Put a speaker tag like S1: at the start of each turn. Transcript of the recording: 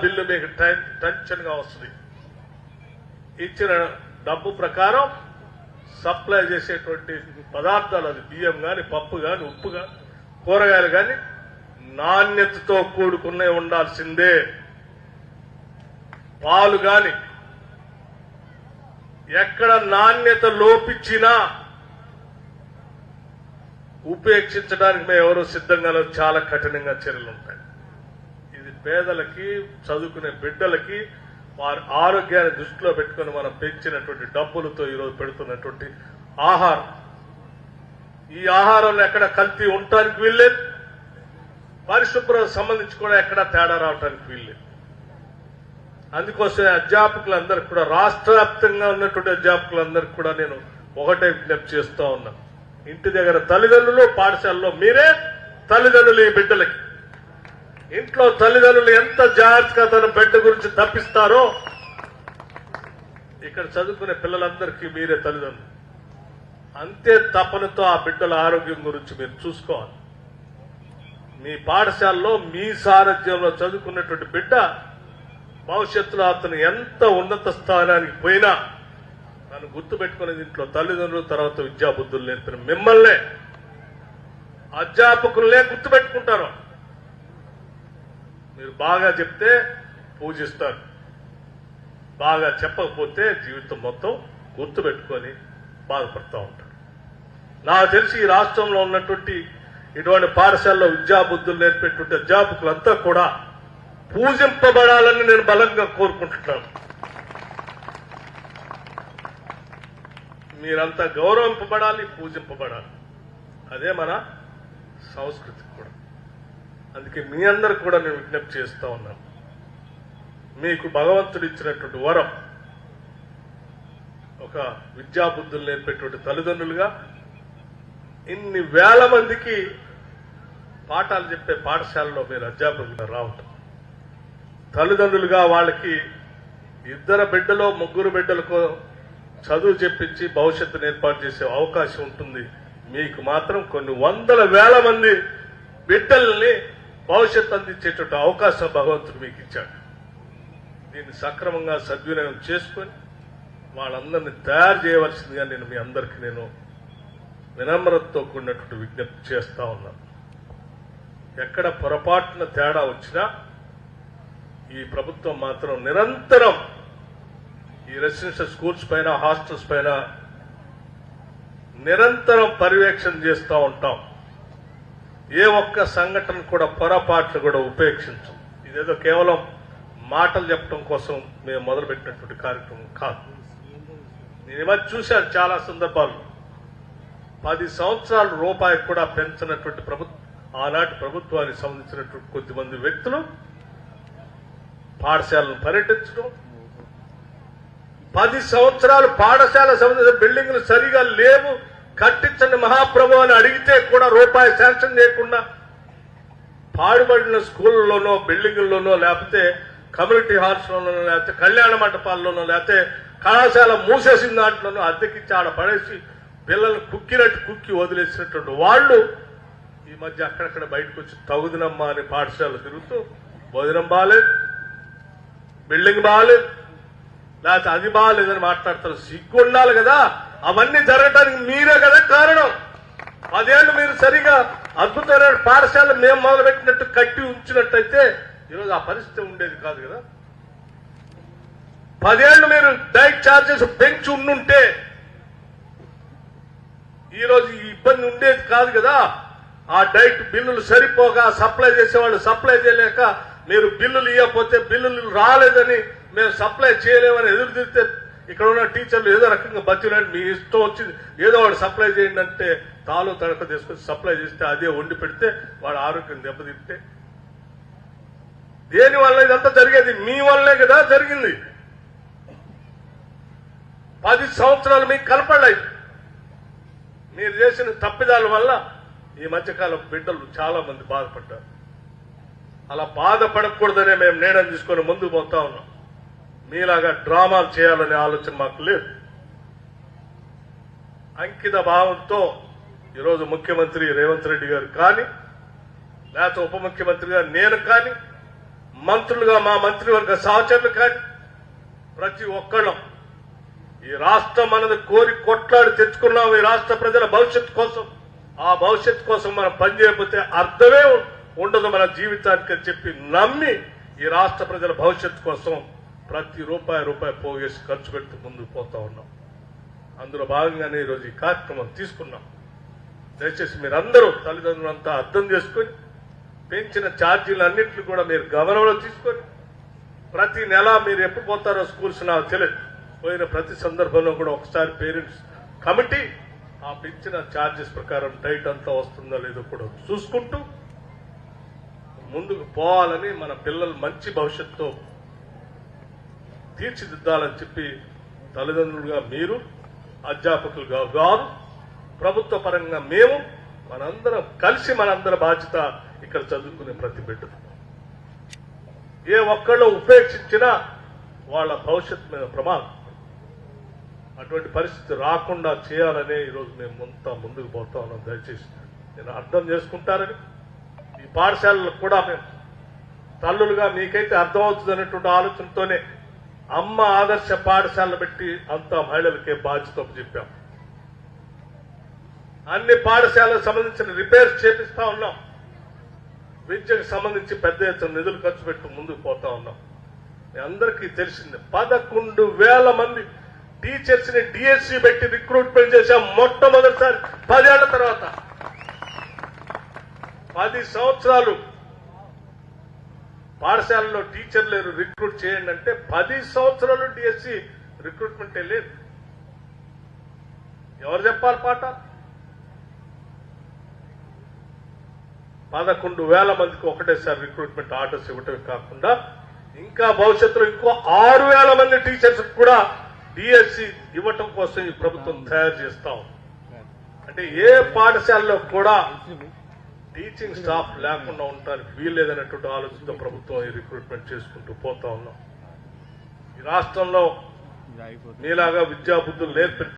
S1: Bill మీకు టెన్షన్గా వస్తుంది. ఇచ్చిన డబ్బు ప్రకారం సప్లై చేసేటువంటి పదార్థాలు, అది బియ్యం కానీ, పప్పు కానీ, ఉప్పు కానీ, కూరగాయలు కానీ నాణ్యతతో కూడుకునే ఉండాల్సిందే. పాలు కానీ ఎక్కడ నాణ్యత లోపించినా ఉపేక్షించడానికి మేము ఎవరో సిద్ధంగానో చాలా కఠినంగా చర్యలు ఉంటాయి. ఇది పేదలకి, చదువుకునే బిడ్డలకి వారి ఆరోగ్యాన్ని దృష్టిలో పెట్టుకుని మనం పెంచినటువంటి డబ్బులతో ఈరోజు పెడుతున్నటువంటి ఆహారం. ఈ ఆహారంలో ఎక్కడ కల్తీ ఉండటానికి వీల్లేదు, పరిశుభ్రత సంబంధించి కూడా ఎక్కడ తేడా రావడానికి వీల్లేదు. అందుకోసమే అధ్యాపకులందరికీ కూడా, రాష్ట్ర వ్యాప్తంగా ఉన్నటువంటి అధ్యాపకులందరికీ కూడా నేను ఒకటే విజ్ఞప్తి చేస్తూ ఉన్నాను. ఇంటి దగ్గర తల్లిదండ్రులు, పాఠశాలలో మీరే తల్లిదండ్రులు. ఈ బిడ్డలకి ఇంట్లో తల్లిదండ్రులు ఎంత జాగ్రత్తగా తన బిడ్డ గురించి తప్పిస్తారో ఇక్కడ చదువుకునే పిల్లలందరికీ మీరే తల్లిదండ్రులు. అంతే తపనతో ఆ బిడ్డల ఆరోగ్యం గురించి మీరు చూసుకోవాలి. మీ పాఠశాలలో మీ సారథ్యంలో చదువుకున్నటువంటి బిడ్డ భవిష్యత్తులో అతను ఎంత ఉన్నత స్థానానికి పోయినా నన్ను గుర్తుపెట్టుకునేది ఇంట్లో తల్లిదండ్రులు, తర్వాత విద్యాబుద్ధులు నేర్పిన మిమ్మల్నే, అధ్యాపకులనే గుర్తుపెట్టుకుంటారు. మీరు బాగా చెప్తే పూజిస్తారు, బాగా చెప్పకపోతే జీవితం మొత్తం గుర్తుపెట్టుకొని బాధపడుతూ ఉంటారు. నాకు తెలిసి ఈ రాష్ట్రంలో ఉన్నటువంటి ఇటువంటి పాఠశాలలో విద్యాబుద్ధులు నేర్పేటువంటి అధ్యాపకులంతా కూడా పూజింపబడాలని నేను బలంగా కోరుకుంటున్నాను. మీరంతా గౌరవింపబడాలి, పూజింపబడాలి. అదే మన సంస్కృతి కూడా. అందుకే మీ అందరు కూడా నేను విజ్ఞప్తి చేస్తా ఉన్నాను. మీకు భగవంతుడు ఇచ్చినటువంటి వరం, ఒక విద్యాబుద్ధులు నేర్పేటువంటి తల్లిదండ్రులుగా ఇన్ని వేల మందికి పాఠాలు చెప్పే పాఠశాలలో మీరు అధ్యాపకులుగా రావటం, తల్లిదండ్రులుగా వాళ్ళకి 2 బిడ్డలో 3 బిడ్డలకు చదువు చెప్పించి భవిష్యత్తును ఏర్పాటు చేసే అవకాశం ఉంటుంది. మీకు మాత్రం కొన్ని వందల వేల మంది బిడ్డల్ని భవిష్యత్తు అందించేటువంటి అవకాశం భగవంతుడు మీకు ఇచ్చాడు. దీన్ని సక్రమంగా సద్వినియోగం చేసుకొని వాళ్ళందరినీ తయారు చేయవలసిందిగా నేను మీ అందరికీ నేను వినమ్రతతో కూడినటువంటి విజ్ఞప్తి చేస్తా ఉన్నాను. ఎక్కడ పొరపాటున తేడా వచ్చినా ఈ ప్రభుత్వం మాత్రం నిరంతరం ఈ రెసిడెన్షియల్ స్కూల్స్ పైన, హాస్టల్స్ పైన నిరంతరం పర్యవేక్షణ చేస్తూ ఉంటాం. ఏ ఒక్క సంఘటన కూడా, పొరపాట్లు కూడా ఉపేక్షించం. ఇదేదో కేవలం మాటలు చెప్పడం కోసం మేము మొదలుపెట్టినటువంటి కార్యక్రమం కాదు. నేను ఈ మధ్య చూశాను చాలా సందర్భాల్లో 10 సంవత్సరాల రూపాయి కూడా పెంచినటువంటి ఆనాటి ప్రభుత్వానికి సంబంధించినటువంటి కొద్దిమంది వ్యక్తులు పాఠశాలను పర్యటించడం, 10 సంవత్సరాలు పాఠశాల సంబంధించిన బిల్డింగ్లు సరిగా లేవు, కట్టించండి మహాప్రభు అని అడిగితే కూడా రూపాయి శాంక్షన్ చేయకుండా పాడుబడిన స్కూళ్లలోనో, బిల్డింగుల్లోనో, లేకపోతే కమ్యూనిటీ హాల్స్లోనో, లేకపోతే కళ్యాణ మండపాల్లోనో, లేకపోతే కళాశాల మూసేసిన దాంట్లోనో అద్దెకిచ్చి ఆడ పడేసి పిల్లలు కుక్కినట్టు కుక్కి వదిలేసినటువంటి వాళ్ళు ఈ మధ్య అక్కడక్కడ బయటకు వచ్చి తగుదినమ్మా అని పాఠశాలలు తిరుగుతూ భోజనం బాగాలేదు, బిల్డింగ్ బాగాలేదు, లేకపోతే అది బాగాలేదని మాట్లాడతారు. సిగ్గు ఉండాలి కదా. అవన్నీ జరగడానికి మీరే కదా కారణం. 10 ఏళ్ళు మీరు సరిగా అద్భుతమైన పాఠశాల మేము మొదలుపెట్టినట్టు కట్టి ఉంచినట్టయితే ఈరోజు ఆ పరిస్థితి ఉండేది కాదు కదా. 10 ఏళ్ళు మీరు డైట్ ఛార్జెస్ పెంచి ఉండుంటే ఈరోజు ఈ ఇబ్బంది ఉండేది కాదు కదా. ఆ డైట్ బిల్లులు సరిపోగా సప్లై చేసేవాళ్ళు సప్లై చేయలేక, మీరు బిల్లులు ఇవ్వకపోతే బిల్లులు రాలేదని మేము సప్లై చేయలేమని ఎదురు తిరిగితే ఇక్కడ ఉన్న టీచర్లు ఏదో రకంగా బతికినట్టు మీ ఇష్టం వచ్చింది ఏదో వాడు సప్లై చేయండి అంటే తాలు తడక తీసుకొచ్చి సప్లై చేస్తే అదే వండి పెడితే వాడు ఆరోగ్యం దెబ్బతింటే దేని వల్ల ఇదంతా జరిగేది? మీ వల్లే కదా జరిగింది. 10 సంవత్సరాలు మీకు కనపడలేదు. మీరు చేసిన తప్పిదాల వల్ల ఈ మధ్యకాలం బిడ్డలు చాలా మంది బాధపడ్డారు. అలా బాధపడకూడదనే మేము నిర్ణయం తీసుకొని ముందుకు పోతా ఉన్నాం. మీలాగా డ్రామాలు చేయాలనే ఆలోచన మాకు లేదు. అంకిత భావంతో ఈరోజు ముఖ్యమంత్రి రేవంత్ రెడ్డి గారు కానీ, లేకపోతే ఉప ముఖ్యమంత్రిగా నేను కానీ మంత్రులుగా మా మంత్రివర్గ సహచరులు కానీ ప్రతి ఒక్కళ్ళం ఈ రాష్ట్రం మనది కోరి కొట్లాడి తెచ్చుకున్నాం. ఈ రాష్ట్ర ప్రజల భవిష్యత్తు కోసం, ఆ భవిష్యత్తు కోసం మనం పనిచేయకపోతే అర్థమే ఉండదు మన జీవితానికి అని చెప్పి నమ్మి ఈ రాష్ట్ర ప్రజల భవిష్యత్తు కోసం ప్రతి రూపాయి పోగేసి ఖర్చు పెడుతూ ముందుకు పోతా ఉన్నాం. అందులో భాగంగానే ఈరోజు ఈ కార్యక్రమం తీసుకున్నాం. దయచేసి మీరందరూ తల్లిదండ్రులంతా అర్థం చేసుకొని పెంచిన ఛార్జీలన్నింటినీ కూడా మీరు గమనంలో తీసుకొని ప్రతి నెల మీరు ఎప్పుడు పోతారో స్కూల్స్ నాకు తెలియదు, పోయిన ప్రతి సందర్భంలో కూడా ఒకసారి పేరెంట్స్ కమిటీ ఆ పెంచిన ఛార్జెస్ ప్రకారం డైట్ అంతా వస్తుందో లేదో కూడా చూసుకుంటూ ముందుకు పోవాలని, మన పిల్లలు మంచి భవిష్యత్తుతో తీర్చిదిద్దాలని చెప్పి తల్లిదండ్రులుగా మీరు, అధ్యాపకులుగా గారు, ప్రభుత్వ పరంగా మేము మనందరం కలిసి మనందరి బాధ్యత ఇక్కడ చదువుకునే ప్రతి బిడ్డ. ఏ ఒక్కళ్ళు ఉపేక్షించినా వాళ్ళ భవిష్యత్తు మీద ప్రమాదం. అటువంటి పరిస్థితి రాకుండా చేయాలనే ఈరోజు మేము అంతా ముందుకు పోతా ఉన్నాం. దయచేసి నేను అర్థం చేసుకుంటారని, ఈ పాఠశాలలకు కూడా మేము తల్లులుగా మీకైతే అర్థమవుతుంది అనేటువంటి ఆలోచనతోనే అమ్మ ఆదర్శ పాఠశాలలు పెట్టి అంతా మహిళలకే బాధ్యత చెప్పాం. అన్ని పాఠశాలకు సంబంధించిన రిపేర్స్ చేపిస్తా ఉన్నాం. విద్యకు సంబంధించి పెద్ద ఎత్తున నిధులు ఖర్చు పెట్టి ముందుకు పోతా ఉన్నాం. మీ అందరికీ తెలిసిందే 11,000 మంది టీచర్స్ ని డిఎస్సి పెట్టి రిక్రూట్మెంట్ చేశాం. మొట్టమొదటిసారి 10 ఏళ్ల తర్వాత 10 సంవత్సరాలు పాఠశాలలో టీచర్ లేరు, రిక్రూట్ చేయండి అంటే 10 సంవత్సరాలు డిఎస్సి రిక్రూట్మెంట్ లేదు. ఎవరు చెప్పాలి పాట? 11,000 మందికి ఒకటేసారి రిక్రూట్మెంట్ ఆర్డర్స్ ఇవ్వటమే కాకుండా ఇంకా భవిష్యత్తులో ఇంకో 6,000 మంది టీచర్స్ కూడా డిఎస్సి ఇవ్వటం కోసం ఈ ప్రభుత్వం తయారు చేస్తాం. అంటే ఏ పాఠశాలలో కూడా టీచింగ్ స్టాఫ్ లేకుండా ఉండడానికి వీల్లేదనేటువంటి ఆలోచనతో ప్రభుత్వం ఈ రిక్రూట్మెంట్ చేసుకుంటూ పోతా ఉన్నాం. ఈ రాష్ట్రంలో మీలాగా విద్యా బుద్ధులు నేర్పి